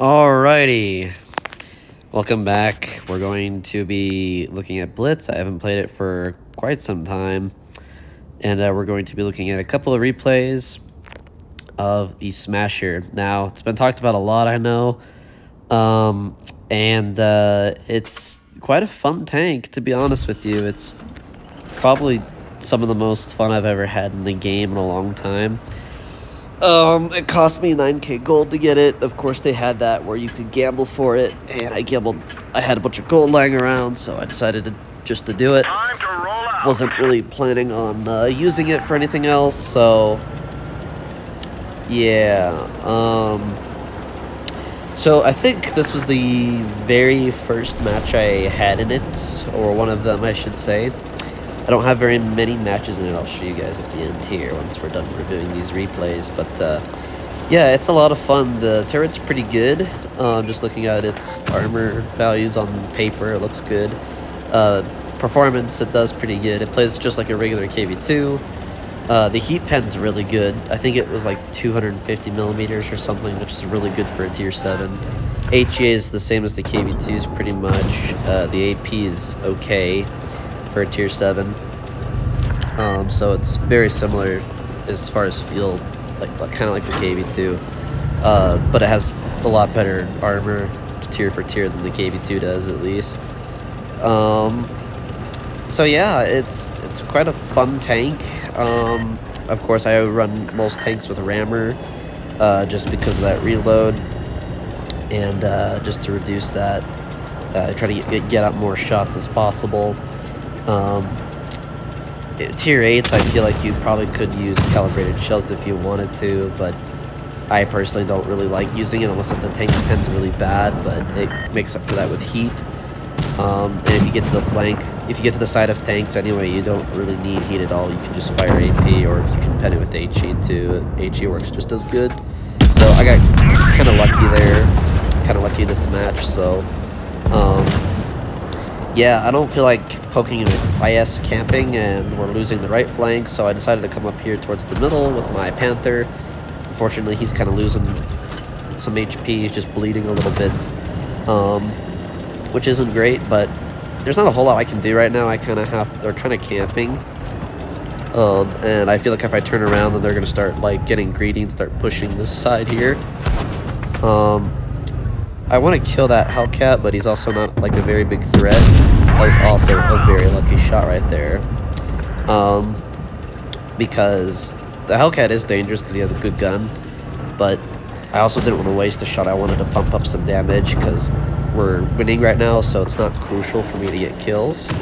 Alrighty, welcome back. We're going to be looking at Blitz. I haven't played it for quite some time, and we're going to be looking at a couple of replays of the Smasher. Now, it's been talked about a lot, I know, and it's quite a fun tank, to be honest with you. It's probably some of the most fun I've ever had in the game in a long time. It cost me 9k gold to get it. Of course, they had that where you could gamble for it, and I gambled. I had a bunch of gold lying around, so I decided to do it. Time to roll out. Wasn't really planning on using it for anything else, so yeah. So I think this was the very first match I had in it, or one of them, I should say. I don't have very many matches in it. I'll show you guys at the end here once we're done reviewing these replays. But yeah, it's a lot of fun. The turret's pretty good. Just looking at its armor values on paper, it looks good. Performance, it does pretty good. It plays just like a regular KV2. The heat pen's really good. I think it was like 250 millimeters or something, which is really good for a tier 7. HEA is the same as the KV2s pretty much. The AP is okay for a tier 7. So it's very similar as far as field, kind of like the KV2. But it has a lot better armor tier for tier than the KV2 does, at least. So yeah, it's quite a fun tank. Of course, I run most tanks with rammer, just because of that reload, and just to reduce that, I try to get out more shots as possible. Tier 8s, I feel like you probably could use calibrated shells if you wanted to, but I personally don't really like using it unless if the tank's pen's really bad, but it makes up for that with heat. And if you get to the flank, if you get to the side of tanks anyway, you don't really need heat at all. You can just fire AP, or if you can pen it with HE too, HE works just as good. So I got kind of lucky there, kind of lucky this match, so yeah, I don't feel like poking with IS camping, and we're losing the right flank, so I decided to come up here towards the middle with my Panther. Unfortunately, he's kind of losing some HP, he's just bleeding a little bit, which isn't great, but there's not a whole lot I can do right now. They're kind of camping, and I feel like if I turn around, then they're going to start like getting greedy and start pushing this side here. I want to kill that Hellcat, but he's also not like a very big threat. That was also a very lucky shot right there. Because the Hellcat is dangerous because he has a good gun, but I also didn't want to waste a shot. I wanted to pump up some damage because we're winning right now, so it's not crucial for me to get kills.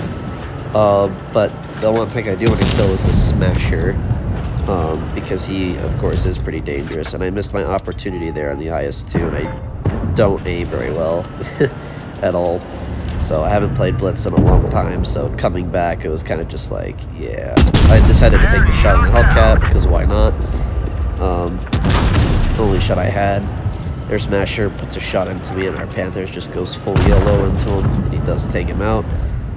But the one thing I do want to kill is the Smasher, because he, of course, is pretty dangerous, and I missed my opportunity there on the IS-2, and I don't aim very well at all. So I haven't played Blitz in a long time, so coming back, it was kind of just like, yeah. I decided to take the shot on the Hellcat, because why not? Only shot I had. Their Smasher puts a shot into me, and our Panthers just goes full yellow into him, and he does take him out.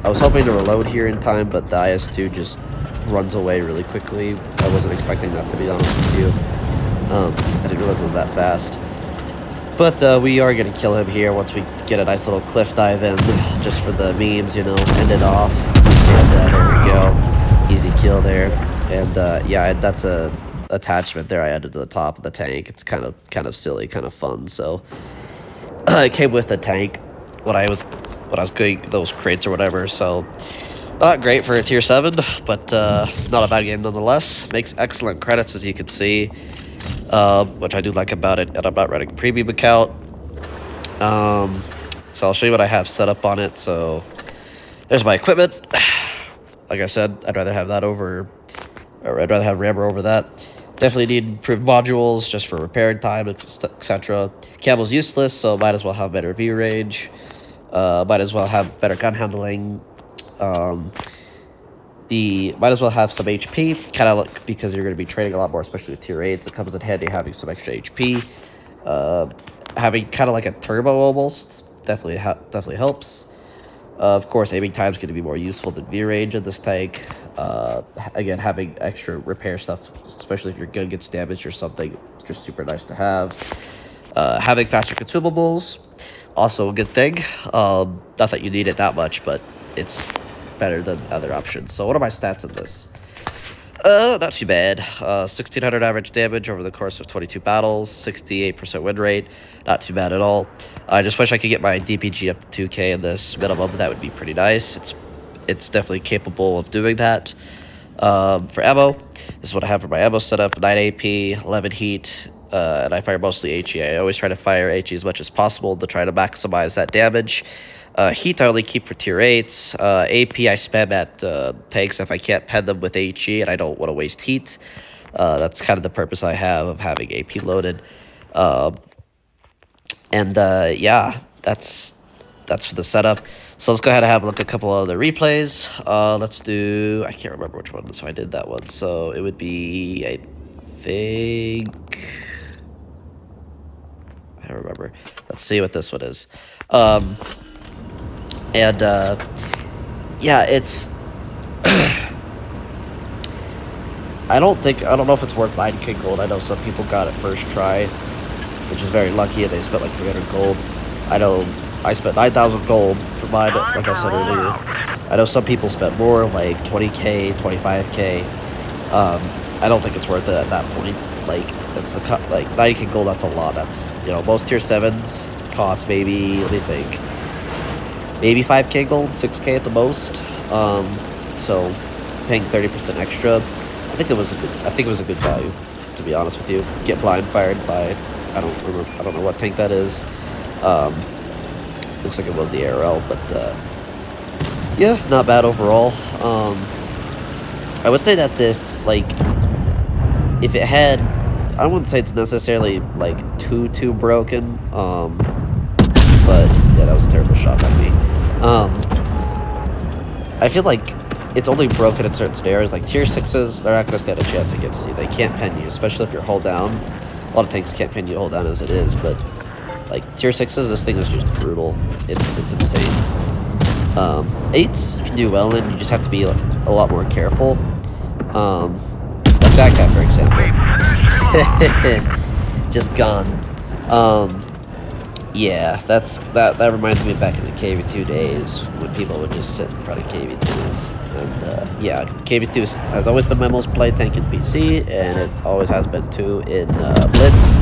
I was hoping to reload here in time, but the IS-2 just runs away really quickly. I wasn't expecting that, to be honest with you. I didn't realize it was that fast. But we are going to kill him here once we get a nice little cliff dive in, just for the memes, you know, end it off. And there we go. Easy kill there. And yeah, that's a attachment there I added to the top of the tank. It's kind of silly, kind of fun. So it came with the tank when I was going those crates or whatever. So not great for a tier 7, but not a bad game nonetheless. Makes excellent credits, as you can see. Which I do like about it, and I'm not running a premium account. So I'll show you what I have set up on it. So there's my equipment. Like I said, I'd rather have that over, or I'd rather have rammer over that. Definitely need improved modules just for repairing time, etc. Camel's useless, so might as well have better view range. Might as well have better gun handling. Might as well have some HP, kind of like, because you're going to be trading a lot more, especially with tier 8s. It comes in handy having some extra HP. Having kind of like a turbo almost definitely helps. Of course, aiming time is going to be more useful than view range in this tank. Again, having extra repair stuff, especially if your gun gets damaged or something, it's just super nice to have. Having faster consumables, also a good thing. Not that you need it that much, but it's better than other options. So what are my stats in this? Not too bad. 1600 average damage over the course of 22 battles, 68% win rate. Not too bad at all. I just wish I could get my DPG up to 2k in this minimum. That would be pretty nice. It's definitely capable of doing that. For ammo, this is what I have for my ammo setup: 9 AP, 11 heat, and I fire mostly HE. I always try to fire HE as much as possible to try to maximize that damage. Heat I only keep for tier 8s. AP I spam at tanks if I can't pen them with HE and I don't want to waste heat. That's kind of the purpose I have of having AP loaded. Yeah, that's for the setup. So let's go ahead and have a look at a couple of other replays. Let's do, I can't remember which one, so I did that one. So it would be, I think, I don't remember. Let's see what this one is. Yeah, it's I don't know if it's worth 9k gold. I know some people got it first try, which is very lucky, and they spent like 300 gold. I know I spent 9,000 gold for mine, like I said earlier. I know some people spent more, like 20k, 25k. I don't think it's worth it at that point. Like, that's like 90k gold, that's a lot. That's, you know, most tier 7s cost maybe, let me think, maybe 5k gold, 6k at the most. So paying 30% extra, I think it was a good value, to be honest with you. Get blind fired by, I don't know what tank that is. Looks like it was the ARL, but yeah, not bad overall. I would say that if it had, I wouldn't say it's necessarily like too broken, but yeah, that was a terrible shot by me. I feel like it's only broken in certain scenarios. Like tier 6s, they're not going to stand a chance against you. They can't pen you, especially if you're hold down. A lot of tanks can't pin you hold down as it is, but like tier 6s, this thing is just brutal. It's insane. 8s you can do well in, you just have to be a lot more careful. Like that guy, for example. Just gone. Yeah, that reminds me of back in the KV2 days when people would just sit in front of KV2s. And yeah, KV2 has always been my most played tank in PC, and it always has been too in Blitz.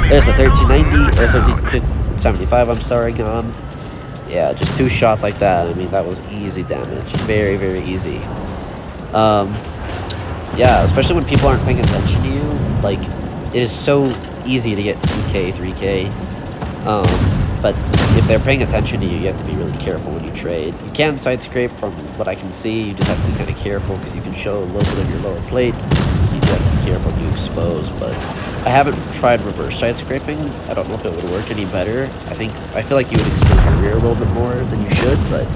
There's the 1390 or 1375. I'm sorry, gone. Yeah, just 2 shots like that. I mean, that was easy damage, very very easy. Yeah, especially when people aren't paying attention to you. Like, it is so easy to get 2k, 3k. But if they're paying attention to you, you have to be really careful when you trade. You can side scrape from what I can see. You just have to be kind of careful because you can show a little bit of your lower plate. So you do have to be careful if you expose. But I haven't tried reverse side scraping. I don't know if it would work any better. I feel like you would expose your rear a little bit more than you should, but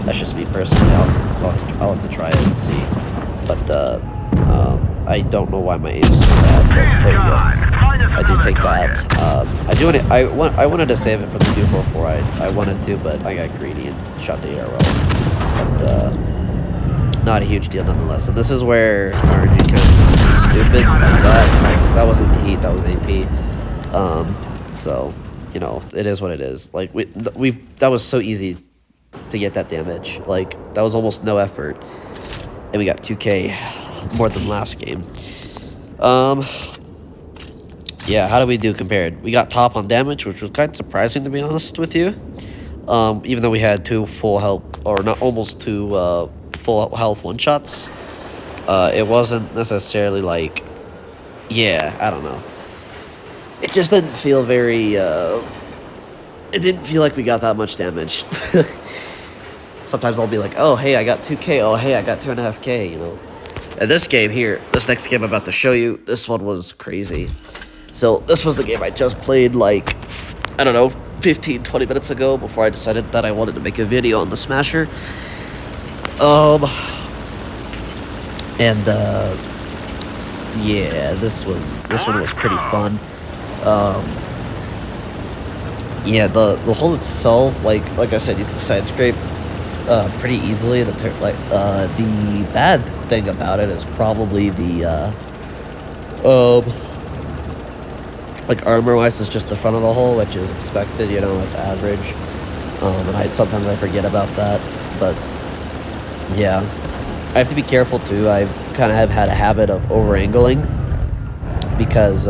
that's just me personally. I'll have to try it and see. But I don't know why my aim is so bad, but there you go. I do take that. I wanted to save it for the 244. I wanted to, but I got greedy and shot the ARL. But not a huge deal nonetheless. And this is where RNG kind of stupid like that. That wasn't heat, that was AP. So, you know, it is what it is. Like that was so easy to get that damage. Like, that was almost no effort. And we got 2k more than last game. Yeah, how do we do compared? We got top on damage, which was kind of surprising, to be honest with you. Even though we had 2 full health, or not, almost 2 full health one-shots. It wasn't necessarily like, yeah, I don't know. It just didn't feel very, it didn't feel like we got that much damage. Sometimes I'll be like, oh, hey, I got 2k, oh, hey, I got 2.5k, you know. And this game here, this next game I'm about to show you, this one was crazy. So this was the game I just played, like, I don't know, 15, 20 minutes ago before I decided that I wanted to make a video on the Smasher. Yeah, this one was pretty fun. Yeah, the hole itself, like I said, you can side scrape pretty easily. The bad thing about it is probably the Like, armor-wise, it's just the front of the hull, which is expected, you know, that's average. And sometimes I forget about that, but yeah. I have to be careful, too. I've kind of have had a habit of over-angling, because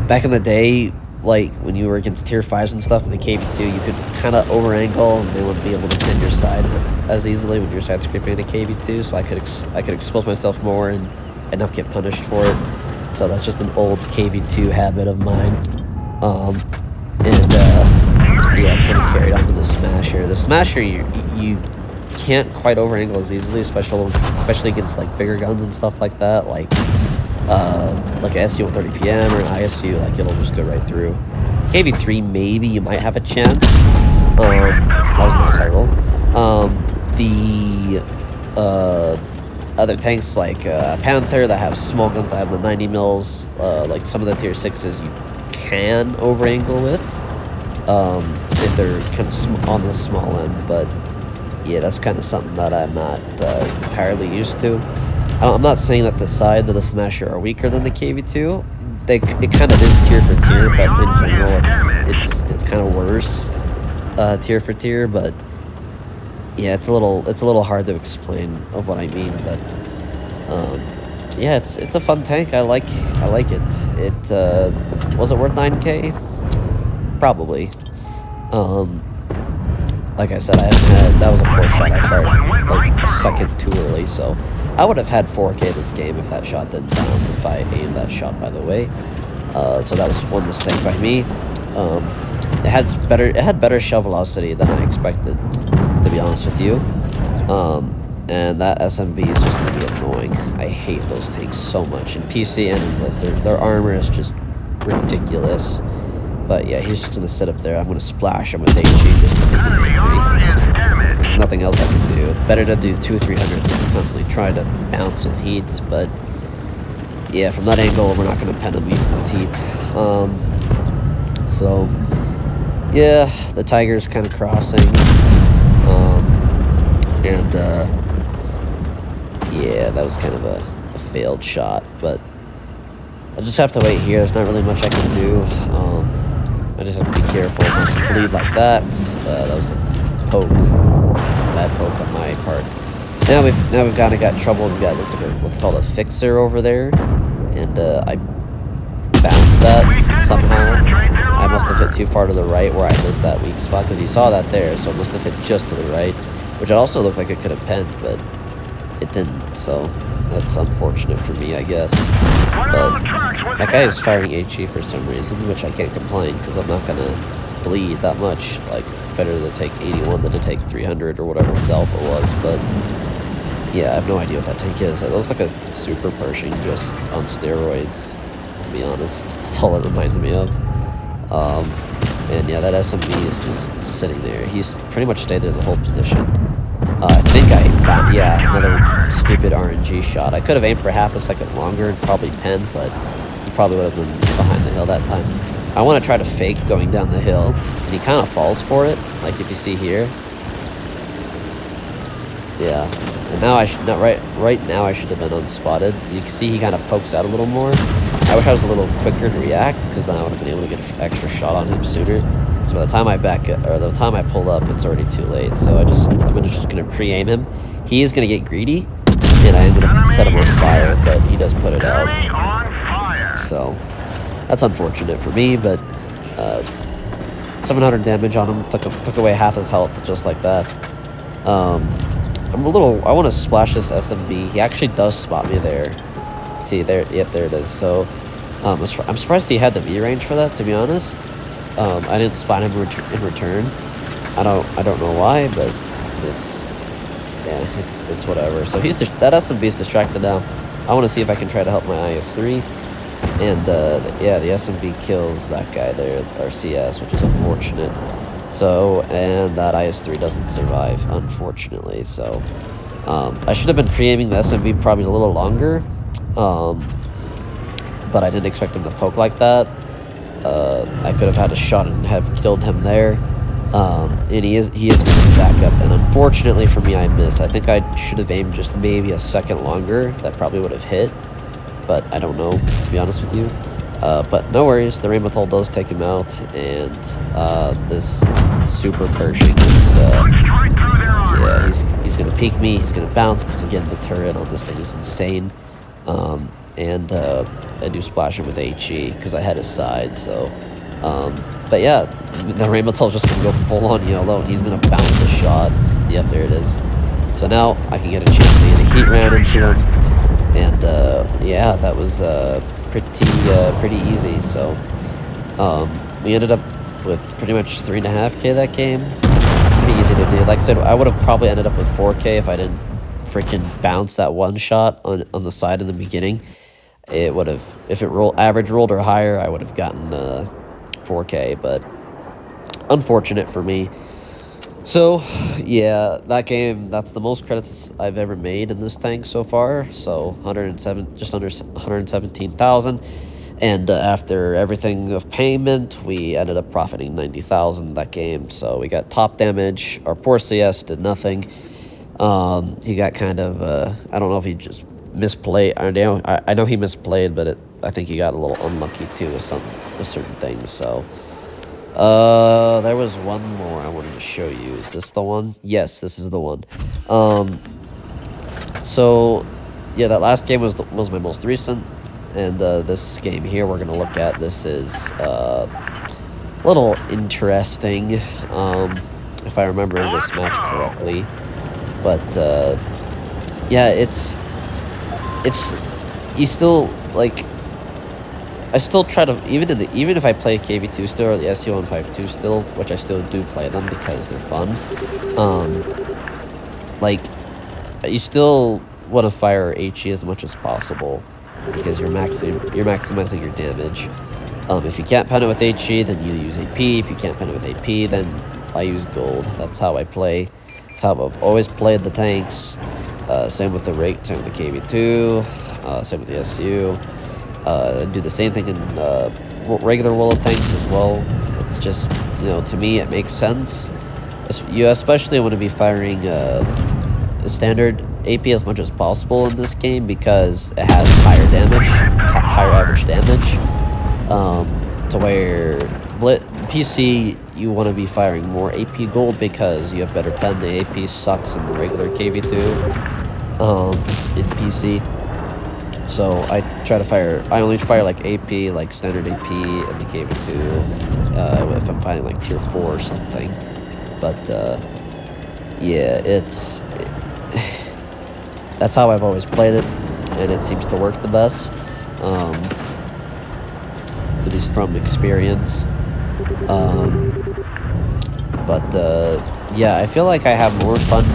back in the day, like, when you were against tier 5s and stuff in the KV2, you could kind of over-angle, and they wouldn't be able to pin your sides as easily when your sides creeping into KV2, so I could expose myself more and not get punished for it. So that's just an old KV2 habit of mine. Yeah, it's kind of carried on to the Smasher. The Smasher, you can't quite over-angle as easily, especially against, like, bigger guns and stuff like that, like an SU-130 PM or an ISU, like, it'll just go right through. KV3, maybe you might have a chance. That was a nice high roll. Other tanks like Panther that have small guns that have the 90 mils, like some of the tier 6s you can over-angle with, if they're kind of on the small end, but yeah, that's kind of something that I'm not entirely used to. I'm not saying that the sides of the Smasher are weaker than the KV2. It kind of is tier for tier, but in general, it's kind of worse tier for tier. But yeah, it's a little hard to explain of what I mean. But yeah, it's a fun tank. I like it. It was it worth 9K? Probably. Like I said, that was a poor shot. I fired like a second too early, so I would have had 4K this game if that shot didn't bounce, if I aimed that shot, by the way. So that was one mistake by me. It had better shell velocity than I expected, to be honest with you. And that SMV is just going to be annoying. I hate those tanks so much. In PC and in Blitz, their armor is just ridiculous. But yeah, he's just going to sit up there. I'm going to splash him with HE just to make him angry. There's nothing else I can do. Better to do 200 or 300 than constantly try to bounce with heat. But yeah, from that angle, we're not going to pen him even with heat. So yeah, the Tiger's kind of crossing. Yeah, that was kind of a failed shot. But I'll just have to wait here. There's not really much I can do. I just have to be careful not to bleed like that. That was a poke, bad poke on my part. Now we've kind of got trouble. We've got looks like what's called a fixer over there, and I bounced that somehow. I must have hit too far to the right where I missed that weak spot, because you saw that there, so it must have hit just to the right, which it also looked like it could have penned, but it didn't. So that's unfortunate for me, I guess. But that guy is firing HE for some reason, which I can't complain, because I'm not gonna bleed that much. Like, better to take 81 than to take 300 or whatever his alpha was. But yeah, I have no idea what that tank is. It looks like a Super Pershing just on steroids, to be honest. That's all it reminds me of. And yeah, that SMB is just sitting there. He's pretty much stayed there the whole position. I think I found, yeah, another stupid RNG shot. I could have aimed for half a second longer and probably penned, but he probably would have been behind the hill that time. I want to try to fake going down the hill, and he kind of falls for it, like if you see here. Yeah, and now right now I should have been unspotted. You can see he kind of pokes out a little more. I wish I was a little quicker to react, because then I would have been able to get an extra shot on him sooner. So by the time I pull up, it's already too late. So I'm just gonna pre-aim him. He is gonna get greedy, and I am gonna set him on fire, but he does put it out. So that's unfortunate for me, but 700 damage on him, took away half his health just like that. I want to splash this SMB. He actually does spot me there. See there, yep, there it is. So I'm surprised he had the V range for that, to be honest. I didn't spot him in return. I don't know why, but it's whatever. So that SMB is distracted now. I want to see if I can try to help my IS-3. And yeah, the SMB kills that guy there, RCS, which is unfortunate. So, and that IS-3 doesn't survive, unfortunately. So I should have been pre-aiming the SMB probably a little longer, but I didn't expect him to poke like that. I could have had a shot and have killed him there. And he is coming back up, and unfortunately for me, I missed. I think I should have aimed just maybe a second longer. That probably would have hit, but I don't know, to be honest with you. But no worries, the Rainbow Toll does take him out, and this Super Pershing is, yeah, he's gonna peek me, he's gonna bounce, because again, the turret on this thing is insane. And I do splash him with HE, because I had his side, so... but yeah, the Rainbow Toll's just gonna go full on YOLO, and he's gonna bounce a shot. Yep, there it is. So now I can get a chance to get a heat round into him, and yeah, that was pretty easy. So we ended up with pretty much 3.5K that game. Pretty easy to do. Like I said, I would have probably ended up with 4K if I didn't freaking bounce that one shot on the side in the beginning. It would have, if it average rolled or higher, I would have gotten 4K, but unfortunate for me. So, yeah, that game, that's the most credits I've ever made in this tank so far. So, just under 117,000. And after everything of payment, we ended up profiting 90,000 that game. So, we got top damage. Our poor CS did nothing. He got kind of, I don't know if he just misplayed. I know he misplayed, but I think he got a little unlucky too with certain things. So, there was one more I wanted to show you. Is this the one? Yes, this is the one. So, yeah, that last game was my most recent, and this game here we're gonna look at. This is a little interesting, if I remember this match correctly. But yeah, it's you still like. I still try to, even if I play KV2 still, or the SU-152 still, which I still do play them because they're fun, like, you still want to fire HE as much as possible, because you're maximizing your damage. If you can't pen it with HE, then you use AP. If you can't pen it with AP, then I use gold. That's how I play. That's how I've always played the tanks. Same with the rate, same with the KV2, same with the SU. Do the same thing in regular WoT tanks as well. It's just, you know, to me it makes sense. You especially want to be firing standard AP as much as possible in this game, because it has higher damage, higher average damage. To where PC, you want to be firing more AP gold because you have better pen. The AP sucks in the regular KV2 in PC. So I only fire like AP, like standard AP in the KV2 if I'm fighting like tier 4 or something. But yeah, that's how I've always played it, and it seems to work the best, at least from experience. But yeah, I feel like I have more fun,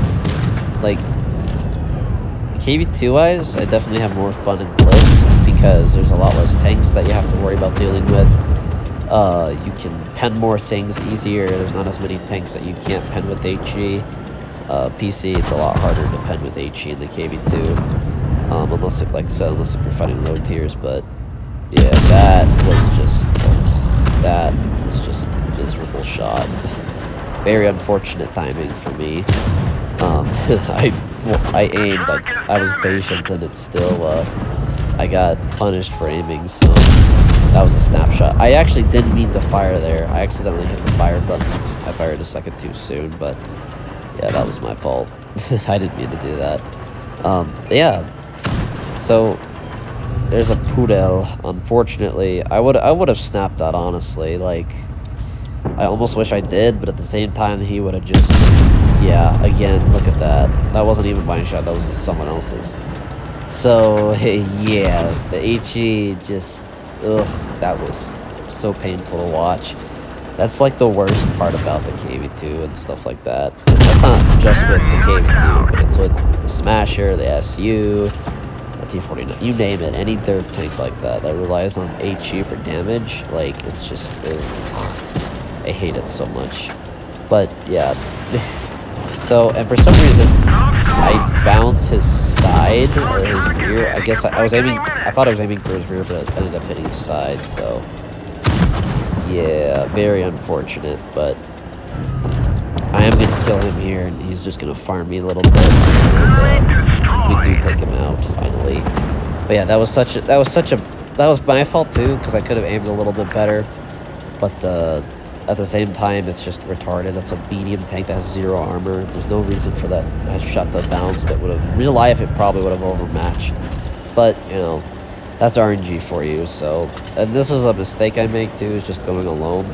like, KV2 wise, I definitely have more fun in Blitz, because there's a lot less tanks that you have to worry about dealing with. You can pen more things easier. There's not as many tanks that you can't pen with HE. PC, it's a lot harder to pen with HE in the KV2, unless if you're fighting low tiers. But yeah, that was just a miserable shot. Very unfortunate timing for me. I aimed, I was patient, and it's still, I got punished for aiming, so that was a snapshot. I actually didn't mean to fire there. I accidentally hit the fire button. I fired a second too soon, but yeah, that was my fault. I didn't mean to do that. Yeah, so there's a Pudel. Unfortunately, I would have snapped that, honestly. Like, I almost wish I did, but at the same time, he would have just... Yeah, again, look at that. That wasn't even my shot, that was just someone else's. So, yeah, the HE just... Ugh, that was so painful to watch. That's like the worst part about the KV2 and stuff like that. That's not just with the KV2, but it's with the Smasher, the SU, the T-49, you name it. Any dirt tank like that relies on HE for damage, like, it's just... I hate it so much. But, yeah... So, and for some reason, I bounced his side, or his rear. I guess I thought I was aiming for his rear, but I ended up hitting his side, so... Yeah, very unfortunate, but... I am going to kill him here, and he's just going to farm me a little bit, and we do take him out, finally. But yeah, that was such a that was my fault too, because I could have aimed a little bit better. But at the same time, it's just retarded. That's a medium tank that has 0 armor. There's no reason for that shot to bounce. That would have, real life, it probably would have overmatched. But, you know, that's RNG for you. So, and this is a mistake I make too, is just going alone.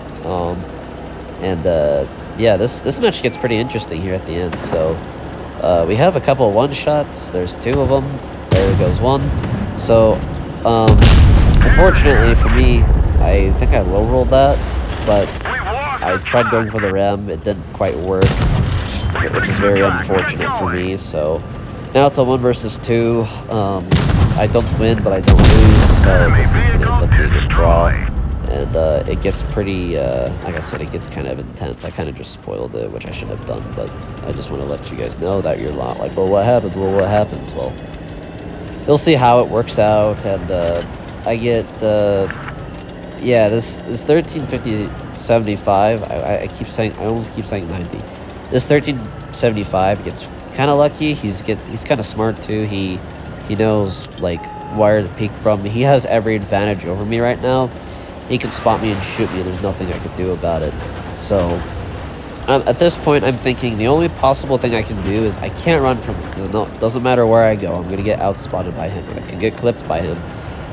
Yeah, this match gets pretty interesting here at the end. So, we have a couple of one-shots. There's 2 of them. There goes 1. So, unfortunately for me, I think I low-rolled that, but I tried going for the ram. It didn't quite work, which is very unfortunate for me. So now it's a 1 versus 2. I don't win, but I don't lose, so this is going to end up being a draw. And it gets pretty, like I said, it gets kind of intense. I kind of just spoiled it, which I should have done, but I just want to let you guys know that you're not like, well, what happens? Well, what happens? Well, you'll see how it works out, and I get... yeah, this 1350-75, I keep saying, I almost keep saying 90. This 1375 gets kind of lucky. He's kind of smart too. He knows like where to peek from. He has every advantage over me right now. He can spot me and shoot me. There's nothing I could do about it. So at this point, I'm thinking the only possible thing I can do is I can't run from him. No, doesn't matter where I go. I'm gonna get outspotted by him. I can get clipped by him.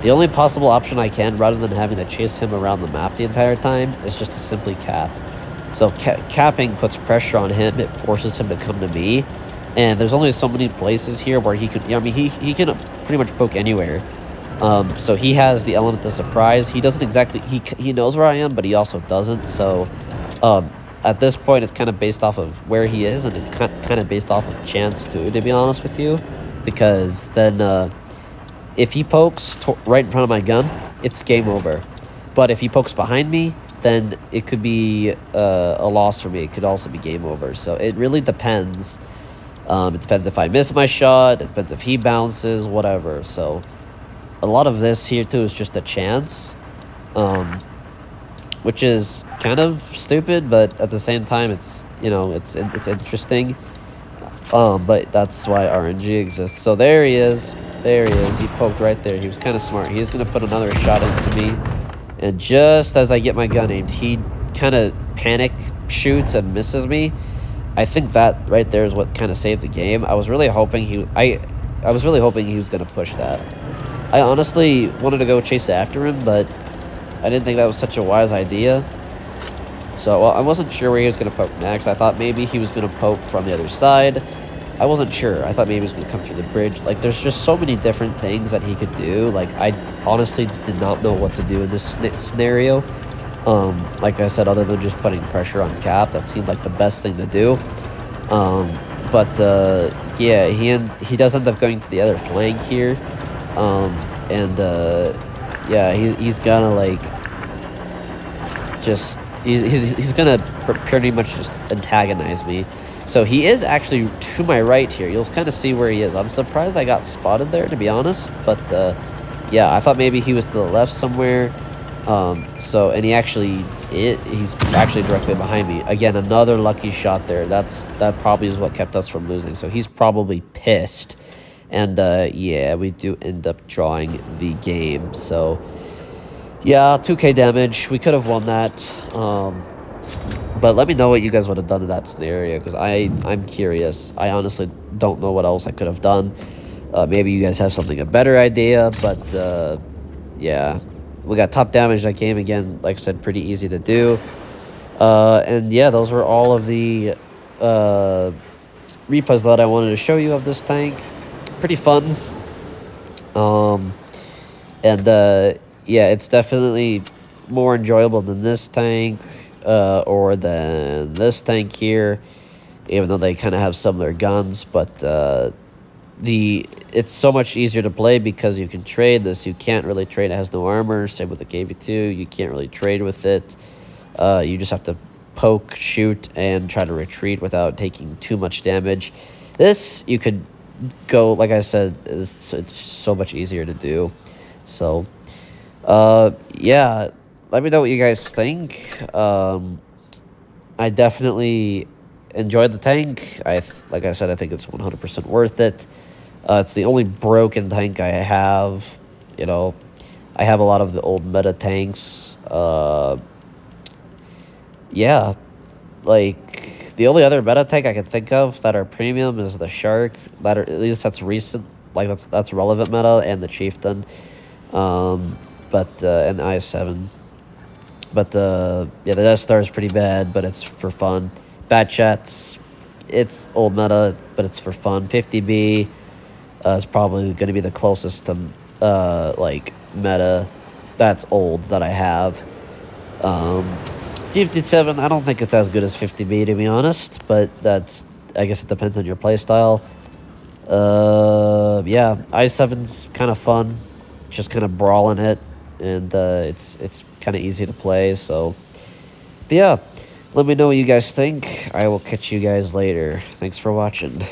The only possible option I can, rather than having to chase him around the map the entire time, is just to simply cap. So capping puts pressure on him. It forces him to come to me. And there's only so many places here where he could... I mean, he can pretty much poke anywhere. So he has the element of surprise. He doesn't exactly... He knows where I am, but he also doesn't. So at this point, it's kind of based off of where he is, and it's kind of based off of chance, too, to be honest with you. Because then... if he pokes right in front of my gun, it's game over. But if he pokes behind me, then it could be a loss for me. It could also be game over. So it really depends. It depends if I miss my shot. It depends if he bounces, whatever. So a lot of this here, too, is just a chance. Which is kind of stupid, but at the same time, it's, you know, it's interesting. But that's why RNG exists. So there he is. There he is. He poked right there. He was kind of smart. He is going to put another shot into me. And just as I get my gun aimed, he kind of panic shoots and misses me. I think that right there is what kind of saved the game. I was really hoping I was really hoping he was going to push that. I honestly wanted to go chase after him, but I didn't think that was such a wise idea. So, well, I wasn't sure where he was going to poke next. I thought maybe he was going to poke from the other side. I wasn't sure. I thought maybe he was going to come through the bridge. Like, there's just so many different things that he could do. Like, I honestly did not know what to do in this scenario. Like I said, other than just putting pressure on Cap, that seemed like the best thing to do. Yeah, he does end up going to the other flank here. Yeah, he's gonna, like, just... He's gonna pretty much just antagonize me. So he is actually to my right here. You'll kind of see where he is. I'm surprised I got spotted there, to be honest. But yeah, I thought maybe he was to the left somewhere. And he's actually directly behind me. Again, another lucky shot there. That probably is what kept us from losing. So he's probably pissed. And yeah, we do end up drawing the game. So yeah, 2k damage. We could have won that. But let me know what you guys would have done in that scenario, because I'm curious. I honestly don't know what else I could have done. Maybe you guys have a better idea, but yeah. We got top damage that game again, like I said, pretty easy to do. And yeah, those were all of the repos that I wanted to show you of this tank. Pretty fun. Yeah, it's definitely more enjoyable than this tank. Or than this tank here, even though they kind of have similar guns, but it's so much easier to play because you can trade this. You can't really trade. It has no armor. Same with the KV2. You can't really trade with it. You just have to poke, shoot, and try to retreat without taking too much damage. This, you could go, like I said, it's so much easier to do. So, yeah. Let me know what you guys think. I definitely enjoyed the tank. Like I said, I think it's 100% worth it. It's the only broken tank I have. You know, I have a lot of the old meta tanks. Yeah, like the only other meta tank I can think of that are premium is the Shark. That are, at least that's recent. Like that's relevant meta, and the Chieftain. But and the IS-7. But yeah, the Death Star is pretty bad, but it's for fun. Bad Chats, it's old meta, but it's for fun. 50B is probably going to be the closest to like meta that's old that I have. 57, I don't think it's as good as 50B to be honest, but that's, I guess it depends on your playstyle. Yeah, i7's kind of fun, just kind of brawling it, and it's kind of easy to play. So, but yeah, let me know what you guys think. I will catch you guys later. Thanks for watching.